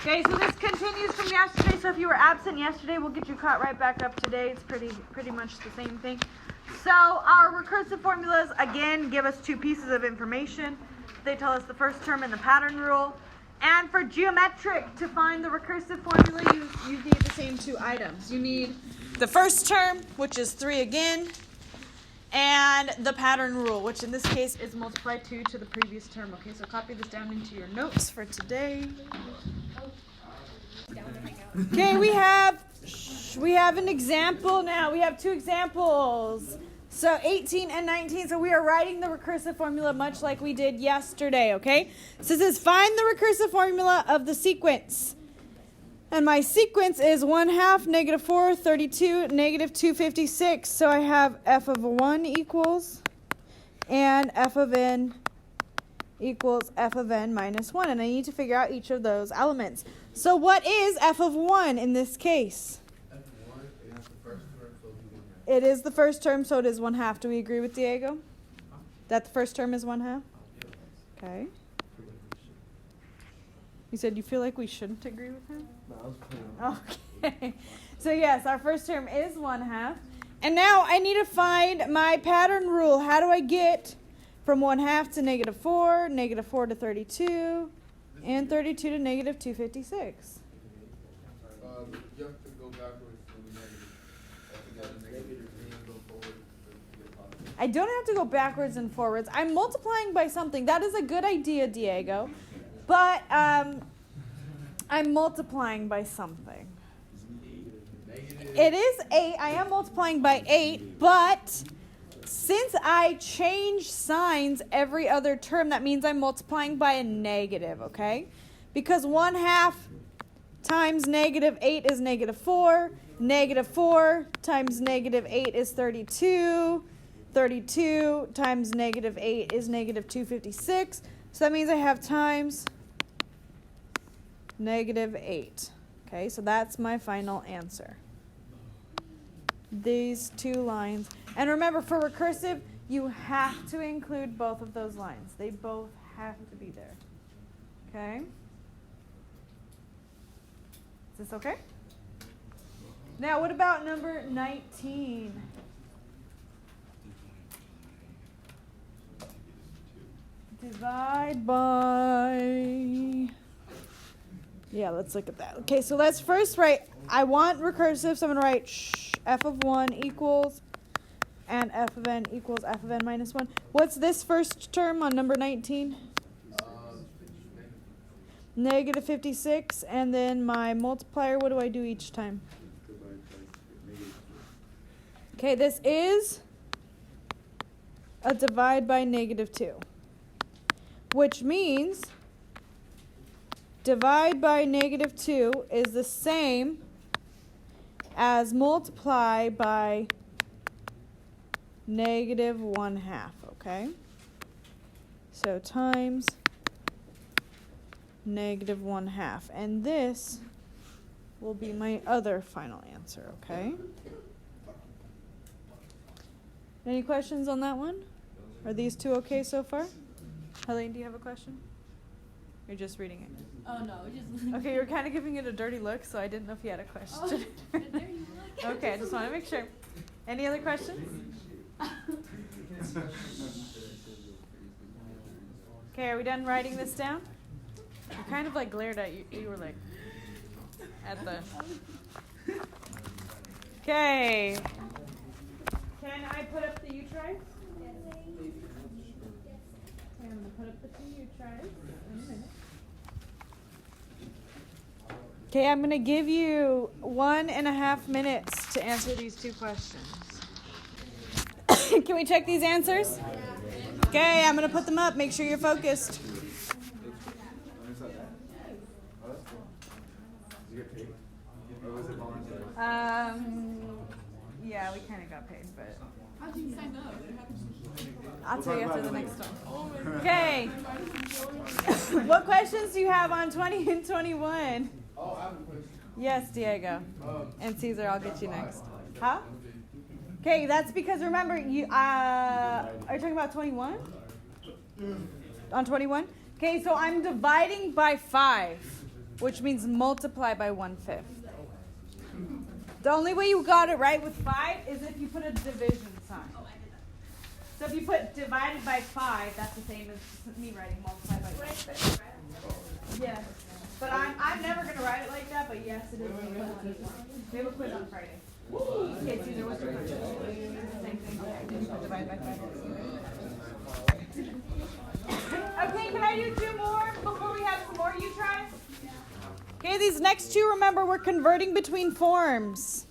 Okay, so this continues from yesterday. So if you were absent yesterday, we'll get you caught right back up today. It's pretty much the same thing. So our recursive formulas, again, give us two pieces of information. They tell us the first term and the pattern rule. And for geometric, to find the recursive formula, you need the same two items. You need the first term, which is 3 again, and the pattern rule, which in this case is multiply 2 to the previous term. Okay, so copy this down into your notes for today. Okay, we have an example now. We have two examples. So 18 and 19. So we are writing the recursive formula much like we did yesterday, okay? So it says find the recursive formula of the sequence. And my sequence is 1/2, -4, 32, -256. So I have f of 1 equals, and f of n equals f of n minus 1. And I need to figure out each of those elements. So what is f of 1 in this case? It is the first term, so it is 1/2. Do we agree with Diego? That the first term is 1/2? Okay. You said you feel like we shouldn't agree with him? No, I was playing. Okay. So yes, our first term is 1/2. And now I need to find my pattern rule. How do I get from 1/2 to -4, -4 to 32, and 32 to -256? You have to go backwards from the negative. I don't have to go backwards and forwards. I'm multiplying by something. That is a good idea, Diego. But I'm multiplying by something. It is 8. I am multiplying by 8. But since I change signs every other term, that means I'm multiplying by a negative, okay? Because 1/2 times -8 is -4. -4 times -8 is 32. 32 times -8 is -256. So that means I have times -8. Okay, so that's my final answer. These two lines. And remember, for recursive, you have to include both of those lines. They both have to be there. Okay? Is this okay? Now, what about number 19? Divide by... Yeah, let's look at that. Okay, so let's first write, I want recursive, so I'm going to write f of 1 equals, and f of n equals f of n minus 1. What's this first term on number 19? -56, and then my multiplier, what do I do each time? Okay, this is a divide by -2, which means divide by -2 is the same as multiply by -1/2, okay? So times -1/2. And this will be my other final answer, okay? Any questions on that one? Are these two okay so far? Helene, do you have a question? You're just reading it. Oh, no, just... Okay, you're kind of giving it a dirty look, so I didn't know if you had a question. Oh, there you look. Okay, I just want to make sure. Any other questions? Okay, are we done writing this down? You kind of like glared at you. You were like at the... Okay. Can I put up the U-tries? Okay, I'm going to put up the 2 U-tries in a minute. Okay, I'm going to give you 1.5 minutes to answer these 2 questions. Can we check these answers? Okay, I'm going to put them up. Make sure you're focused. Yeah, we kind of got paid, but... How'd you sign up? I'll tell you after the next one. Okay. What questions do you have on 20 and 21? Oh, I have a question. Yes, Diego. And Caesar, I'll get you next. Huh? Okay, that's because remember, you are you talking about 21? On 21? Okay, so I'm dividing by 5. which means multiply by 1/5. The only way you got it right with 5 is if you put a division sign. So if you put divided by 5, that's the same as me writing multiply by 1/5. Yes. But I'm never going to write it like that, but yes, it is. We have a quiz on Friday. Okay, Caesar, what's your question? Same thing. Okay, just put divide by 5. Okay, can I do 2 more before we have some more you try? Okay, these next 2, remember, we're converting between forms.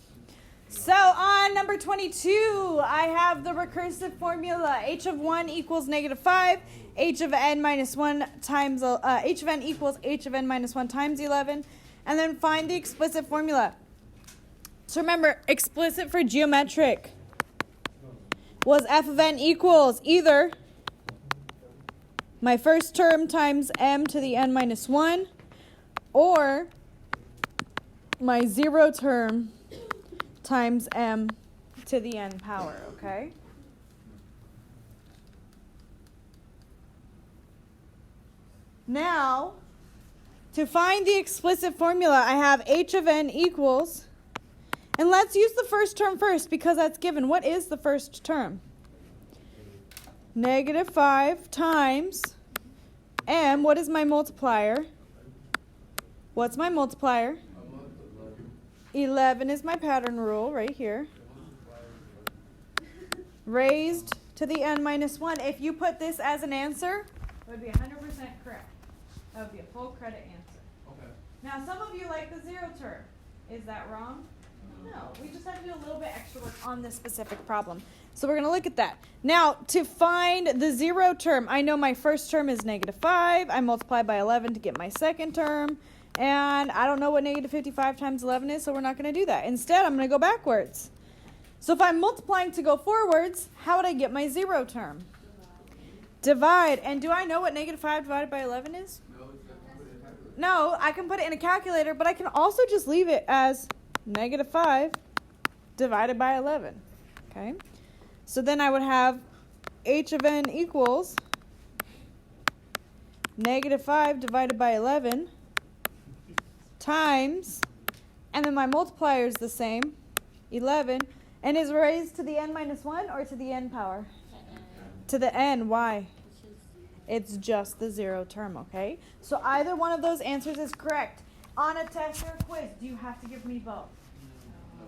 So on number 22, I have the recursive formula. H of 1 equals -5. H of n minus 1 times, H of n equals H of n minus 1 times 11. And then find the explicit formula. So remember, explicit for geometric was f of n equals either my first term times m to the n minus 1 or my 0 term times m to the n power, okay? Now, to find the explicit formula, I have h of n equals, and let's use the first term first because that's given. What is the first term? -5 times m. What is my multiplier? What's my multiplier? 11 is my pattern rule right here. Raised to the n minus 1. If you put this as an answer, it would be 100% correct. That would be a full credit answer. Okay. Now, some of you like the 0 term. Is that wrong? No. We just have to do a little bit extra work on this specific problem. So we're going to look at that. Now, to find the 0 term, I know my first term is -5. I multiply by 11 to get my second term. And I don't know what -55 times 11 is, so we're not going to do that. Instead, I'm going to go backwards. So if I'm multiplying to go forwards, how would I get my 0 term? Divide. And do I know what -5 divided by 11 is? No, I can put it in a calculator, but I can also just leave it as -5 divided by 11. Okay? So then I would have h of n equals -5 divided by 11 times, and then my multiplier is the same, 11, and is raised to the n minus 1 or to the n power? To the n. Why? It's just the 0 term, okay? So either one of those answers is correct. On a test or a quiz, do you have to give me both?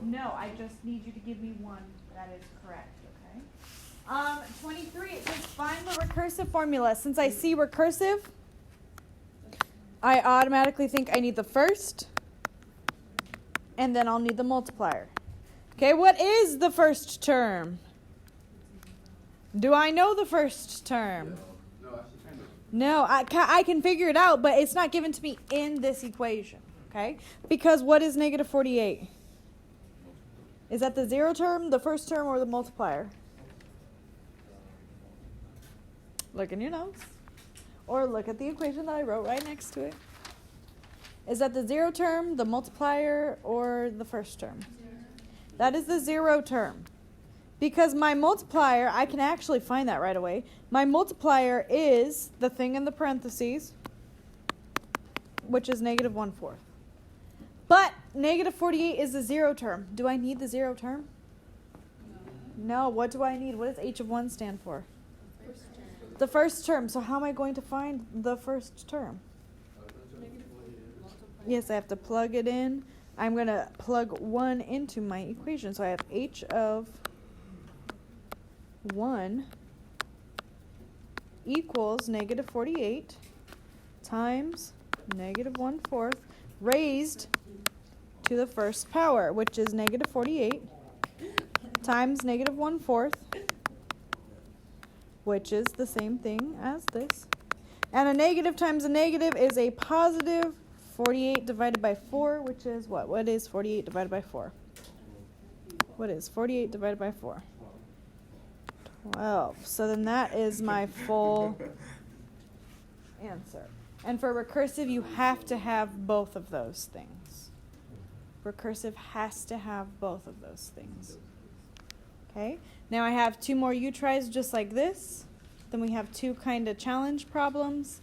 No, I just need you to give me one that is correct, okay? 23, it says find the recursive formula. Since I see recursive, I automatically think I need the first, and then I'll need the multiplier. Okay, what is the first term? Do I know the first term? No, I can figure it out, but it's not given to me in this equation, okay? Because what is -48? Is that the 0 term, the first term, or the multiplier? Look in your notes. Or look at the equation that I wrote right next to it. Is that the 0 term, the multiplier, or the first term? That is the 0 term. Because my multiplier, I can actually find that right away. My multiplier is the thing in the parentheses, which is -1/4. But -48 is the 0 term. Do I need the 0 term? No. What do I need? What does h of 1 stand for? The first term. So how am I going to find the first term? Yes, I have to plug it in. I'm going to plug 1 into my equation. So I have h of 1 equals -48 times -1/4 raised to the first power, which is -48 times -1/4, which is the same thing as this. And a negative times a negative is a positive 48 divided by 4, which is what? What is 48 divided by 4? What is 48 divided by 4? 12. So then that is my full answer. And for recursive, you have to have both of those things. Recursive has to have both of those things. Okay? Now I have 2 more U-tries just like this. Then we have 2 kind of challenge problems.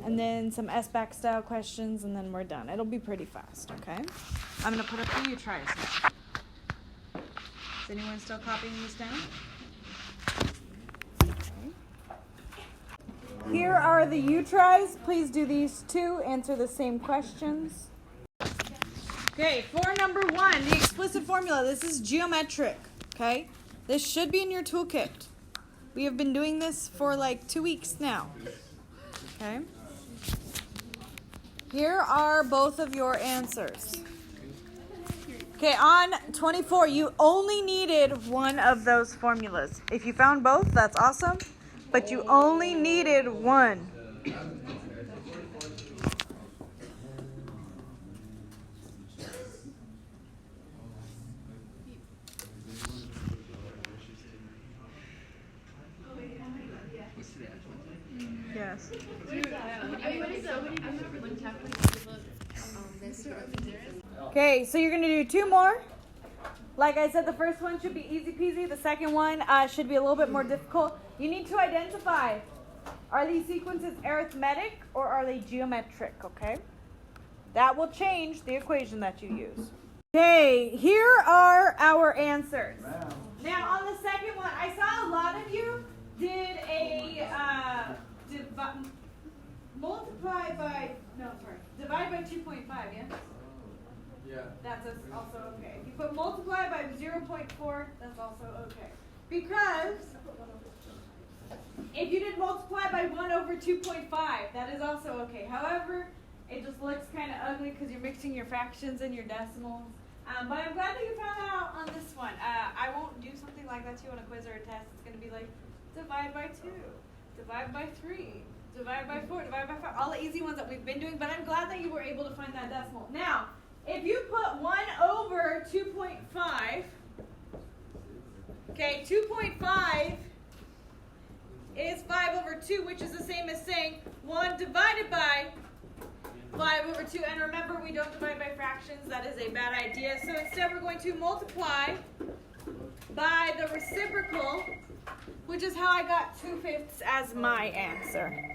and then some SBAC style questions, and then we're done. It'll be pretty fast, okay? I'm going to put up the U-tries now. Is anyone still copying this down? Okay. Here are the U-tries. Please do these two. Answer the same questions. Okay, for number 1, the explicit formula. This is geometric, okay? This should be in your toolkit. We have been doing this for like 2 weeks now, okay? Here are both of your answers. Okay, on 24, you only needed one of those formulas. If you found both, that's awesome, but you only needed one. Yes. Okay, so you're going to do 2 more. Like I said, the first one should be easy peasy. The second one should be a little bit more difficult. You need to identify, are these sequences arithmetic or are they geometric, okay? That will change the equation that you use. Okay, here are our answers. Now, on the second one, I saw a lot of you did a divide by 2.5, yeah? Yeah. That's also okay. If you put multiply by 0.4, that's also okay. Because if you did multiply by 1 over 2.5, that is also okay. However, it just looks kind of ugly because you're mixing your fractions and your decimals. But I'm glad that you found out on this one. I won't do something like that to you on a quiz or a test. It's going to be like divide by 2, divide by 3, divide by 4, divide by 5. All the easy ones that we've been doing, but I'm glad that you were able to find that decimal. Now, if you put 1 over 2.5, okay, 2.5 is 5 over 2, which is the same as saying 1 divided by 5 over 2. And remember, we don't divide by fractions. That is a bad idea. So instead, we're going to multiply by the reciprocal, which is how I got 2/5 as my answer.